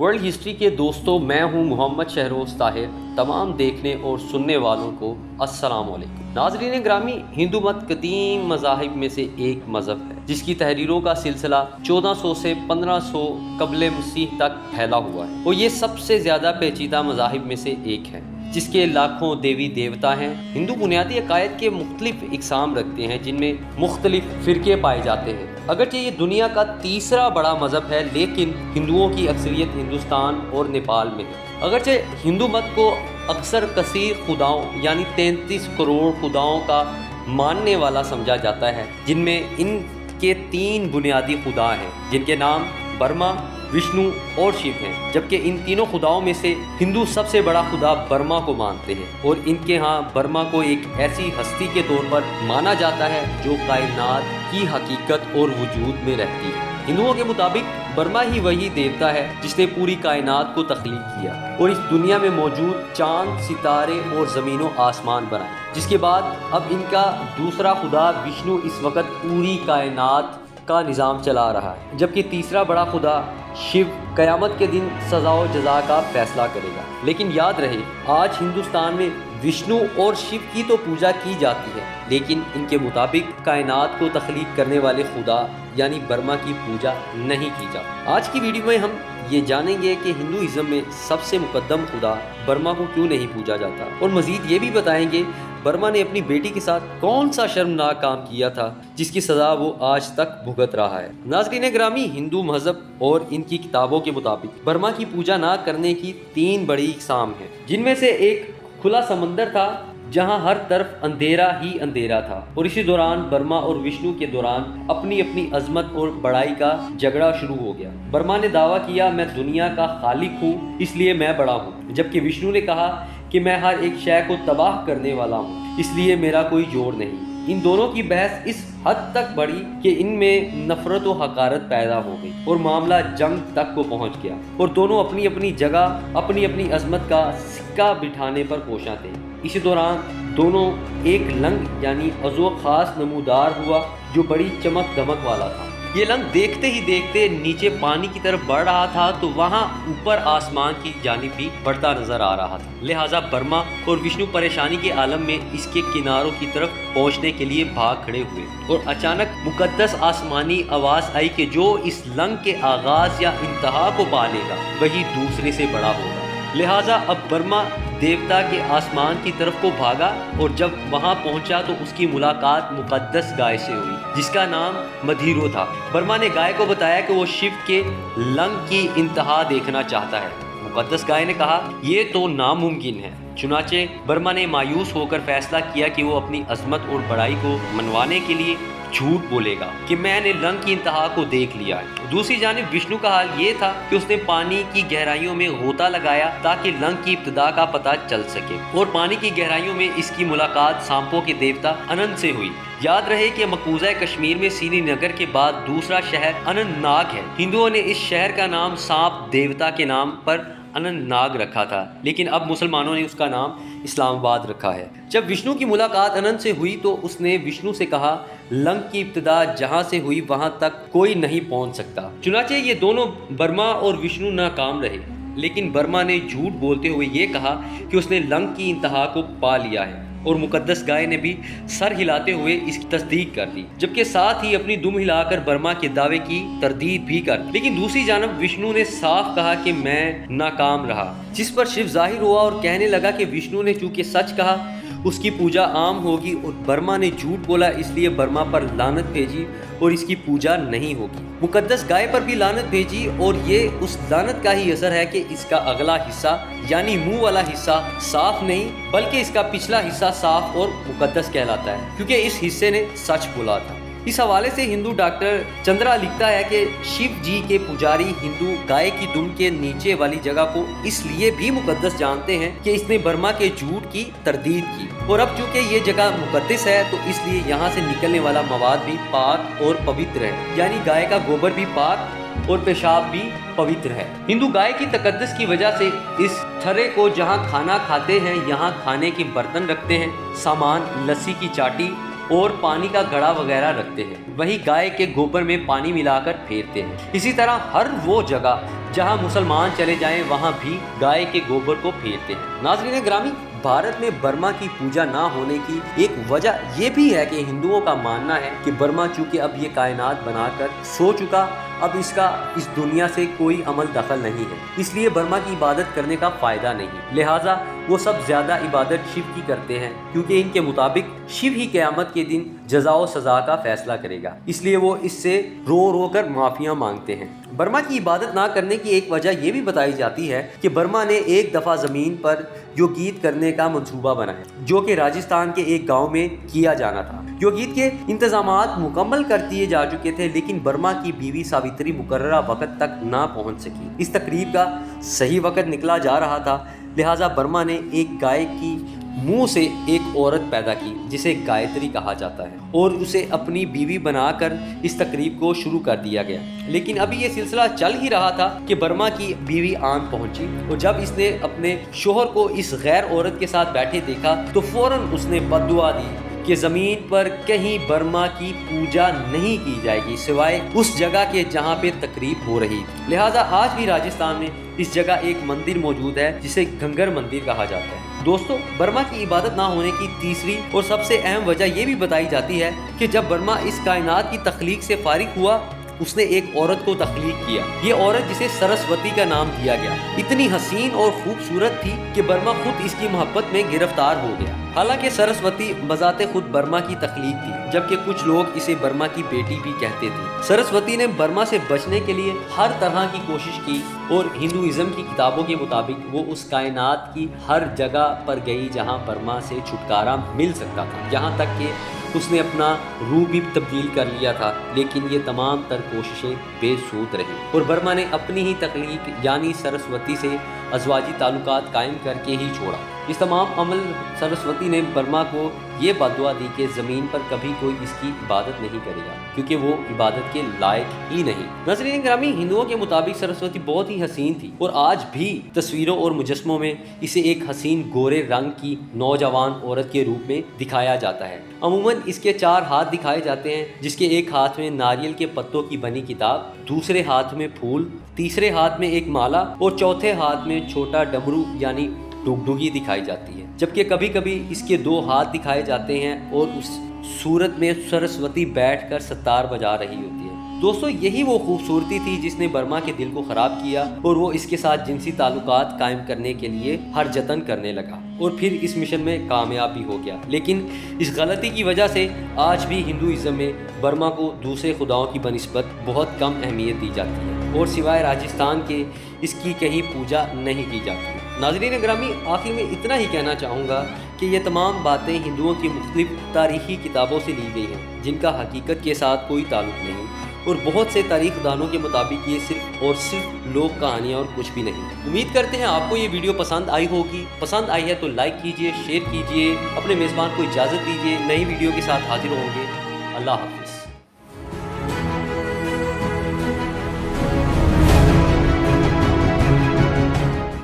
World history के दोस्तों, मैं हूं मोहम्मद शहरोज़ ताहिर। तमाम देखने और सुनने वालों को अस्सलाम वालेकुम। नाज़रीन ग्रामी, हिंदू मत कदीम मज़ाहिब में से एक मज़हब है जिसकी तहरीरों का सिलसिला 1400 से 1500 कबल मसीह तक फैला हुआ है और ये सबसे ज़्यादा पेचीदा मज़ाहिब में से एक है जिसके लाखों देवी देवता हैं। हिंदू बुनियादी अकायद के मुख्तलिफ इक़साम रखते हैं जिनमें मुख्तलिफ फ़िरके पाए जाते हैं। अगरचे ये दुनिया का तीसरा बड़ा मज़हब है, लेकिन हिंदुओं की अक्सरियत हिंदुस्तान और नेपाल में है। अगरचे हिंदू मत को अक्सर कसीर खुदाओं यानी 33 करोड़ खुदाओं का मानने वाला समझा जाता है, जिनमें इनके 3 बुनियादी खुदा हैं जिनके नाम ब्रह्मा, विष्णु और शिव हैं। जबकि इन तीनों खुदाओं में से हिंदू सबसे बड़ा खुदा ब्रह्मा को मानते हैं और इनके यहाँ ब्रह्मा को एक ऐसी हस्ती के तौर पर माना जाता है जो कायनात की हकीकत और वजूद में रहती है। हिंदुओं के मुताबिक ब्रह्मा ही वही देवता है जिसने पूरी कायनात को तख्लीक किया और इस दुनिया में मौजूद चांद, सितारे और ज़मीनों आसमान बनाए। जिसके बाद अब इनका दूसरा खुदा विष्णु इस वक्त पूरी कायनात का निज़ाम चला रहा है, जबकि तीसरा बड़ा खुदा शिव क़यामत के दिन सज़ा व जज़ा का फैसला करेगा। लेकिन याद रहे, आज हिंदुस्तान में विष्णु और शिव की तो पूजा की जाती है, लेकिन इनके मुताबिक कायनात को तख्लीक करने वाले खुदा यानी ब्रह्मा की पूजा नहीं की जाती। आज की वीडियो में हम ये जानेंगे कि हिंदुइज़्म में सबसे मुकद्दम खुदा ब्रह्मा को क्यों नहीं पूजा जाता और मज़ीद ये भी बताएंगे ब्रह्मा ने अपनी बेटी के साथ कौन सा शर्मनाक काम किया था जिसकी सज़ा वो आज तक भुगत रहा है। नाज़रीन ग्रामी, हिंदू मज़हब और इनकी किताबों के मुताबिक ब्रह्मा की पूजा ना करने की 3 बड़ी इक़साम हैं, जिनमें से एक खुला समंदर था जहां हर तरफ अंधेरा ही अंधेरा था और इसी दौरान ब्रह्मा और विष्णु के दौरान अपनी अपनी अजमत और बड़ाई का झगड़ा शुरू हो गया। ब्रह्मा ने दावा किया, मैं दुनिया का खालिक हूँ इसलिए मैं बड़ा हूँ, जबकि विष्णु ने कहा कि मैं हर एक शय को तबाह करने वाला हूँ इसलिए मेरा कोई जोर नहीं। इन दोनों की बहस इस हद तक बढ़ी कि इनमें नफरत और हकारत पैदा हो गई और मामला जंग तक को पहुंच गया और दोनों अपनी अपनी जगह अपनी अपनी अजमत का सिक्का बिठाने पर कोशा थे। इसी दौरान दोनों एक लंग यानी अज़ो खास नमूदार हुआ जो बड़ी चमक दमक वाला था। ये लंग देखते ही देखते नीचे पानी की तरफ बढ़ रहा था तो वहाँ ऊपर आसमान की जानिब भी बढ़ता नजर आ रहा था। लिहाजा ब्रह्मा और विष्णु परेशानी के आलम में इसके किनारों की तरफ पहुँचने के लिए भाग खड़े हुए और अचानक मुकद्दस आसमानी आवाज़ आई कि जो इस लंग के आगाज़ या इंतहा को पा लेगा वही दूसरे से बड़ा होगा। लिहाजा अब ब्रह्मा देवता के आसमान की तरफ को भागा और जब वहां पहुंचा तो उसकी मुलाकात मुकद्दस गाय से हुई जिसका नाम मधीरो था। ब्रह्मा ने गाय को बताया कि वो शिव के लंग की इंतहा देखना चाहता है। मुकद्दस गाय ने कहा, ये तो नामुमकिन है। चुनाचे ब्रह्मा ने मायूस होकर फैसला किया कि वो अपनी अजमत और बड़ाई को मनवाने के लिए झूठ बोलेगा कि मैंने लंग की इंतहा को देख लिया है। दूसरी जानिब विष्णु का हाल ये था कि उसने पानी की गहराइयों में गोता लगाया ताकि लंग की इब्तिदा का पता चल सके और पानी की गहराइयों में इसकी मुलाकात सांपों के देवता अनंत से हुई। याद रहे कि मकबूजा कश्मीर में श्रीनगर के बाद दूसरा शहर अनंतनाग है। हिंदुओं ने इस शहर का नाम सांप देवता के नाम पर अनंतनाग रखा था, लेकिन अब मुसलमानों ने उसका नाम इस्लामाबाद रखा है। जब विष्णु की मुलाकात अनंत से हुई तो उसने विष्णु से कहा, लंग की इब्तिदा जहां से हुई वहां तक कोई नहीं पहुंच सकता। चुनाचे ये दोनों ब्रह्मा और विष्णु नाकाम रहे, लेकिन ब्रह्मा ने झूठ बोलते हुए ये कहा कि उसने लंग की इंतहा को पा लिया है और मुकद्दस गाय ने भी सर हिलाते हुए इसकी तस्दीक कर दी, जबकि साथ ही अपनी दुम हिलाकर ब्रह्मा के दावे की तरदीद भी कर दी। लेकिन दूसरी जानब विष्णु ने साफ कहा कि मैं नाकाम रहा, जिस पर शिव जाहिर हुआ और कहने लगा कि विष्णु ने चूंकि सच कहा उसकी पूजा आम होगी और ब्रह्मा ने झूठ बोला इसलिए ब्रह्मा पर लानत भेजी और इसकी पूजा नहीं होगी। मुकद्दस गाय पर भी लानत भेजी और ये उस लानत का ही असर है कि इसका अगला हिस्सा यानी मुंह वाला हिस्सा साफ नहीं बल्कि इसका पिछला हिस्सा साफ और मुकद्दस कहलाता है क्योंकि इस हिस्से ने सच बोला था। इस हवाले से हिंदू डॉक्टर चंद्रा लिखता है कि शिव जी के पुजारी हिंदू गाय की दुम के नीचे वाली जगह को इसलिए भी मुकद्दस जानते हैं कि इसने ब्रह्मा के झूठ की तरदीद की और अब चूंकि ये जगह मुकद्दस है तो इसलिए यहाँ से निकलने वाला मवाद भी पाक और पवित्र है, यानी गाय का गोबर भी पाक और पेशाब भी पवित्र है। हिंदू गाय की तकद्दस की वजह से इस थरे को जहाँ खाना खाते हैं यहाँ खाने के बर्तन रखते हैं, सामान, लस्सी की चाटी और पानी का घड़ा वगैरह रखते हैं, वही गाय के गोबर में पानी मिलाकर फेरते हैं। इसी तरह हर वो जगह जहां मुसलमान चले जाएं वहां भी गाय के गोबर को फेरते हैं। नाज़रीन ग्रामी, भारत में बर्मा की पूजा ना होने की एक वजह ये भी है कि हिंदुओं का मानना है कि बर्मा चूंकि अब ये कायनात बनाकर सो चुका, अब इसका इस दुनिया से कोई अमल दखल नहीं है, इसलिए बर्मा की इबादत करने का फायदा नहीं। लिहाजा वो सब ज्यादा इबादत शिव की करते हैं, क्योंकि इनके मुताबिक शिव ही क़यामत के दिन जज़ा व सज़ा का फैसला करेगा, इसलिए वो इससे रो रो कर माफिया मांगते हैं। बर्मा की इबादत ना करने की एक वजह ये भी बताई जाती है कि बर्मा ने एक दफ़ा ज़मीन पर यो गीत करने का मंसूबा बनाया, जो कि राजस्थान के एक गांव में किया जाना था। यो गीत के इंतजामात मुकम्मल कर दिए जा चुके थे, लेकिन बर्मा की बीवी सावित्री मुकर्ररा वक़्त तक ना पहुंच सकी। इस तकरीब का सही वक़्त निकला जा रहा था, लिहाजा बर्मा ने एक गाय की मुंह से एक औरत पैदा की जिसे गायत्री कहा जाता है, और उसे अपनी बीवी बनाकर इस तकरीब को शुरू कर दिया गया। लेकिन अभी ये सिलसिला चल ही रहा था कि बर्मा की बीवी आन पहुंची, और जब इसने अपने शोहर को इस गैर औरत के साथ बैठे देखा तो फौरन उसने बद्दुआ दी कि ज़मीन पर कहीं बर्मा की पूजा नहीं की जाएगी सिवाय उस जगह के जहाँ पे तकरीब हो रही थी। लिहाजा आज भी राजस्थान में इस जगह एक मंदिर मौजूद है जिसे घंगर मंदिर कहा जाता है। दोस्तों, बर्मा की इबादत ना होने की तीसरी और सबसे अहम वजह ये भी बताई जाती है कि जब बर्मा इस कायनात की तख्लीक से फारिग हुआ, उसने एक औरत को तख्लीक किया। ये औरत जिसे सरस्वती का नाम दिया गया, इतनी हसीन और खूबसूरत थी कि बर्मा खुद इसकी मोहब्बत में गिरफ्तार हो गया। हालांकि सरस्वती बजाते खुद बर्मा की तख्लीक थी, जबकि कुछ लोग इसे बर्मा की बेटी भी कहते थे। सरस्वती ने बर्मा से बचने के लिए हर तरह की कोशिश की, और हिंदुइज्म की किताबों के मुताबिक वो उस कायनात की हर जगह पर गई जहाँ बर्मा से छुटकारा मिल सकता था। यहाँ तक कि उसने अपना रूप भी तब्दील कर लिया था, लेकिन ये तमाम तर कोशिशें बेसूद रही, और बर्मा ने अपनी ही तख्लीक यानी सरस्वती से अज़वाजी ताल्लुकात कायम करके ही छोड़ा। इस तमाम अमल सरस्वती ने बर्मा को ये बद्दुआ दी कि ज़मीन पर कभी कोई इसकी इबादत नहीं करेगा, क्योंकि वो इबादत के लायक ही नहीं। नाज़रीन ग्रामी, हिंदुओं के मुताबिक सरस्वती बहुत ही हसीन थी, और आज भी तस्वीरों और मुजस्मों में इसे एक हसीन गोरे रंग की नौजवान औरत के रूप में दिखाया जाता है। अमूमन इसके 4 हाथ दिखाए जाते हैं, जिसके एक हाथ में नारियल के पत्तों की बनी किताब, दूसरे हाथ में फूल, तीसरे हाथ में एक माला, और चौथे हाथ में छोटा डमरू यानी डुगडुगी दिखाई जाती है। जबकि कभी कभी इसके 2 हाथ दिखाए जाते हैं, और उस सूरत में सरस्वती बैठकर सतार बजा रही होती है। दोस्तों, यही वो खूबसूरती थी जिसने बर्मा के दिल को ख़राब किया, और वो इसके साथ जिनसी ताल्लुकात कायम करने के लिए हर जतन करने लगा, और फिर इस मिशन में कामयाब भी हो गया। लेकिन इस गलती की वजह से आज भी हिंदुइज्म में बर्मा को दूसरे खुदाओं की बनिस्बत बहुत कम अहमियत दी जाती है, और सिवाय राजस्थान के इसकी कहीं पूजा नहीं की जाती। नाज़रीन ग्रामी, आखिर में इतना ही कहना चाहूँगा कि ये तमाम बातें हिंदुओं की मुख्तलिफ तारीख़ी किताबों से ली गई हैं, जिनका हकीकत के साथ कोई ताल्लुक़ नहीं, और बहुत से तारीख़दानों के मुताबिक ये सिर्फ और सिर्फ लोक कहानियाँ और कुछ भी नहीं। उम्मीद करते हैं आपको ये वीडियो पसंद आई होगी। पसंद आई है तो लाइक कीजिए, शेयर कीजिए, अपने मेज़बान को इजाज़त दीजिए। नई वीडियो के साथ हाजिर होंगे। अल्लाह हाफ़िज़।